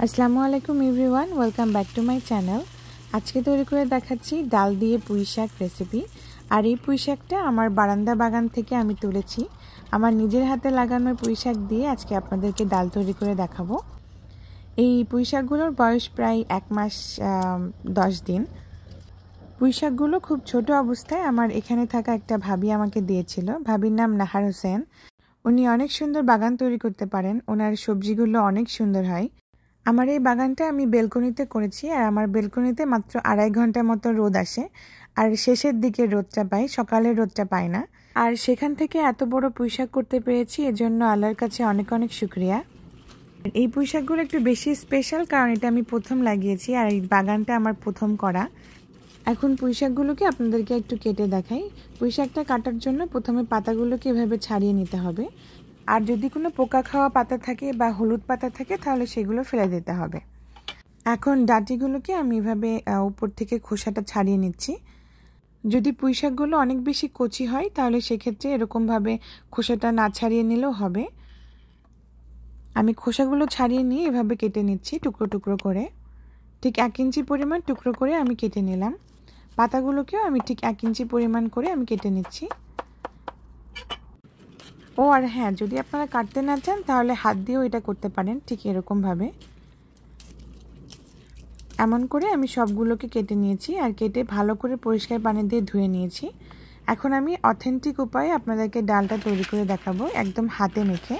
আসসালামু আলাইকুম everyone, welcome back to my channel. আজকে তৈরি করে দেখাচ্ছি ডাল দিয়ে পুঁই শাক রেসিপি। আর এই পুঁই শাকটা আমার বারান্দা বাগান থেকে আমি তুলেছি। আমার নিজের হাতে লাগানো পুঁই শাক দিয়ে আজকে আপনাদেরকে ডাল তৈরি করে দেখাবো। এই পুঁই শাকগুলোর বয়স প্রায় 1 মাস 10 দিন। পুঁই শাকগুলো খুব ছোট অবস্থায় আমার এখানে থাকা একটা ভাবি আমাকে দিয়েছিল। ভাবির নাম নাহার হোসেন। উনি অনেক সুন্দর বাগান তৈরি করতে পারেন, ওনার সবজিগুলো অনেক সুন্দর হয়। আমার এই বাগানটা আমি বেলকনিতে করেছি, আর আমার বেলকনিতে মাত্র 2.5 ঘন্টার মতো রোদ আসে, আর শেষের দিকে রোদটা পাই, সকালের রোদটা পাই না। আর সেখান থেকে এত বড় পুঁই শাক করতে পেরেছি, এজন্য আল্লাহর কাছে অনেক অনেক শুকরিয়া। এই পুঁই শাকগুলো একটু বেশি স্পেশাল, কারণ এটা আমি প্রথম লাগিয়েছি আর এই বাগানটা আমার প্রথম করা। এখন পুঁই শাকগুলোকে আপনাদেরকে একটু কেটে দেখাই। পুঁই শাকটা কাটার জন্য প্রথমে পাতাগুলোকে এভাবে ছাড়িয়ে নিতে হবে, আর যদি কোনো পোকা খাওয়া পাতা থাকে বা হলুদ পাতা থাকে তাহলে সেগুলো ফেলে দিতে হবে। এখন ডাঁটিগুলোকে আমি এভাবে উপর থেকে খোসাটা ছাড়িয়ে নিচ্ছি। যদি পুঁই শাকগুলো অনেক বেশি কচি হয় তাহলে সেক্ষেত্রে এরকমভাবে খোসাটা না ছাড়িয়ে নিলেও হবে। আমি খোসাগুলো ছাড়িয়ে নিয়ে এভাবে কেটে নিচ্ছি টুকরো টুকরো করে। ঠিক 1 ইঞ্চি পরিমাণ টুকরো করে আমি কেটে নিলাম। পাতাগুলোকেও আমি ঠিক 1 ইঞ্চি পরিমাণ করে আমি কেটে নিচ্ছি। ও আর হ্যাঁ, যদি আপনারা কাটতে না চান তাহলে হাত দিয়েও এটা করতে পারেন, ঠিক এরকমভাবে। এমন করে আমি সবগুলোকে কেটে নিয়েছি, আর কেটে ভালো করে পরিষ্কার পানি দিয়ে ধুয়ে নিয়েছি। এখন আমি অথেন্টিক উপায়ে আপনাদেরকে ডালটা তৈরি করে দেখাবো, একদম হাতে মেখে।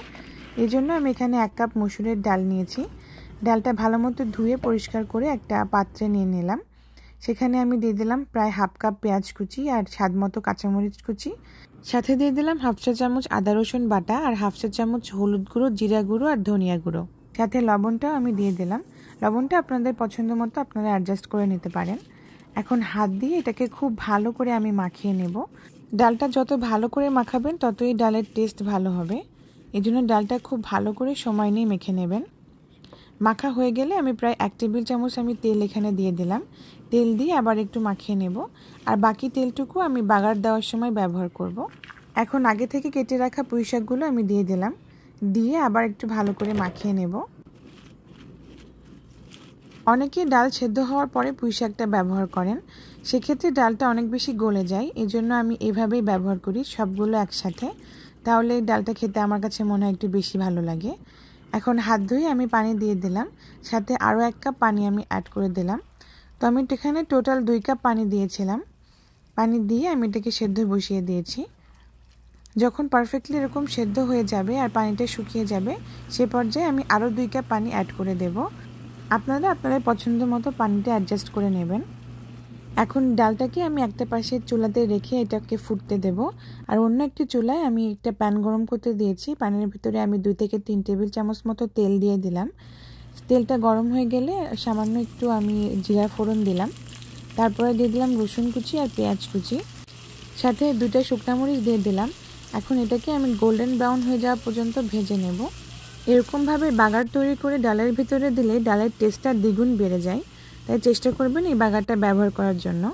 এই জন্য আমি এখানে 1 কাপ মসুরের ডাল নিয়েছি। ডালটা ভালো মতো ধুয়ে পরিষ্কার করে একটা পাত্রে নিয়ে নিলাম। সেখানে আমি দিয়ে দিলাম প্রায় 1/2 কাপ পেঁয়াজ কুচি আর স্বাদ মতো কাঁচামরিচ কুচি। সাথে দিয়ে দিলাম 1/2 চা চামচ আদা রসুন বাটা আর 1/2 চা চামচ হলুদ গুঁড়ো, জিরা গুঁড়ো আর ধনিয়া গুঁড়ো। সাথে লবণটাও আমি দিয়ে দিলাম। লবণটা আপনাদের পছন্দ মতো আপনারা অ্যাডজাস্ট করে নিতে পারেন। এখন হাত দিয়ে এটাকে খুব ভালো করে আমি মাখিয়ে নেব। ডালটা যত ভালো করে মাখাবেন ততই ডালের টেস্ট ভালো হবে। এই জন্য ডালটা খুব ভালো করে সময় নিয়ে মেখে নেবেন। মাখা হয়ে গেলে আমি প্রায় 1 টেবিল চামচ আমি তেল এখানে দিয়ে দিলাম। তেল দিয়ে আবার একটু মাখিয়ে নেব, আর বাকি তেলটুকু আমি বাগার দেওয়ার সময় ব্যবহার করব। এখন আগে থেকে কেটে রাখা পুঁই শাকগুলো আমি দিয়ে দিলাম, দিয়ে আবার একটু ভালো করে মাখিয়ে নেব। অনেকে ডাল সেদ্ধ হওয়ার পরে পুঁই শাকটা ব্যবহার করেন, সেক্ষেত্রে ডালটা অনেক বেশি গলে যায়। এজন্য আমি এভাবেই ব্যবহার করি সবগুলো একসাথে, তাহলে ডালটা খেতে আমার কাছে মনে হয় একটু বেশি ভালো লাগে। এখন হাত ধুয়ে আমি পানি দিয়ে দিলাম, সাথে আরও 1 কাপ পানি আমি অ্যাড করে দিলাম। তো আমি এখানে টোটাল 2 কাপ পানি দিয়েছিলাম। পানি দিয়ে আমি এটাকে সেদ্ধ বসিয়ে দিয়েছি। যখন পারফেক্টলি এরকম সেদ্ধ হয়ে যাবে আর পানিটা শুকিয়ে যাবে, সে পর্যায়ে আমি আরও 2 কাপ পানি অ্যাড করে দেব। আপনারা আপনাদের পছন্দ মতো পানিটা অ্যাডজাস্ট করে নেবেন। এখন ডালটাকে আমি একটা পাশে চুলাতে রেখে এটাকে ফুটতে দেব, আর অন্য একটি চুলায় আমি একটা প্যান গরম করতে দিয়েছি। প্যানের ভিতরে আমি 2 থেকে 3 টেবিল চামচ মতো তেল দিয়ে দিলাম। তেলটা গরম হয়ে গেলে সামান্য একটু আমি জিরা ফোড়ন দিলাম, তারপরে দিয়ে দিলাম রসুন কুচি আর পেঁয়াজ কুচি, সাথে 2টা শুকনো মরিচ দিয়ে দিলাম। এখন এটাকে আমি গোল্ডেন ব্রাউন হয়ে যাওয়া পর্যন্ত ভেজে নেব। এরকমভাবে বাগার তৈরি করে ডালের ভিতরে দিলে ডালের টেস্টটা দ্বিগুণ বেড়ে যায়, তাই চেষ্টা করবেন এই বাগারটা ব্যবহার করার জন্য।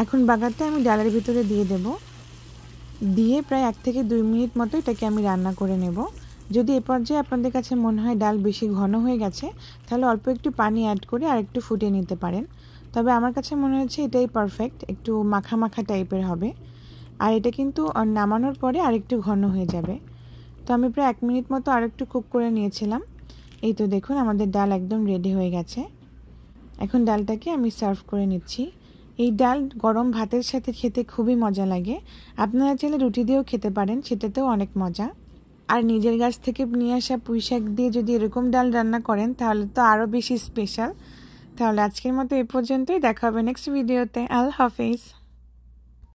এখন বাগারটা আমি ডালের ভিতরে দিয়ে দেব, দিয়ে প্রায় 1 থেকে 2 মিনিট মতো এটাকে আমি রান্না করে নেব। যদি এ পর্যায়ে আপনাদের কাছে মনে হয় ডাল বেশি ঘন হয়ে গেছে, তাহলে অল্প একটু পানি অ্যাড করে আর একটু ফুটিয়ে নিতে পারেন। তবে আমার কাছে মনে হচ্ছে এটাই পারফেক্ট, একটু মাখা মাখা টাইপের হবে। আর এটা কিন্তু নামানোর পরে আরেকটু ঘন হয়ে যাবে। তো আমি প্রায় 1 মিনিট মতো আরেকটু কুক করে নিয়েছিলাম। এই তো দেখুন আমাদের ডাল একদম রেডি হয়ে গেছে। এখন ডালটাকে আমি সার্ভ করে নিচ্ছি। এই ডাল গরম ভাতের সাথে খেতে খুবই মজা লাগে। আপনারা চাইলে রুটি দিয়েও খেতে পারেন, সেটাতেও অনেক মজা। আর নিজের গাছ থেকে নিয়ে আসা পুঁই শাক দিয়ে যদি এরকম ডাল রান্না করেন তাহলে তো আরও বেশি স্পেশাল। তাহলে আজকের মতো এ পর্যন্তই, দেখা হবে নেক্সট ভিডিওতে। আল্লাহ হাফেজ।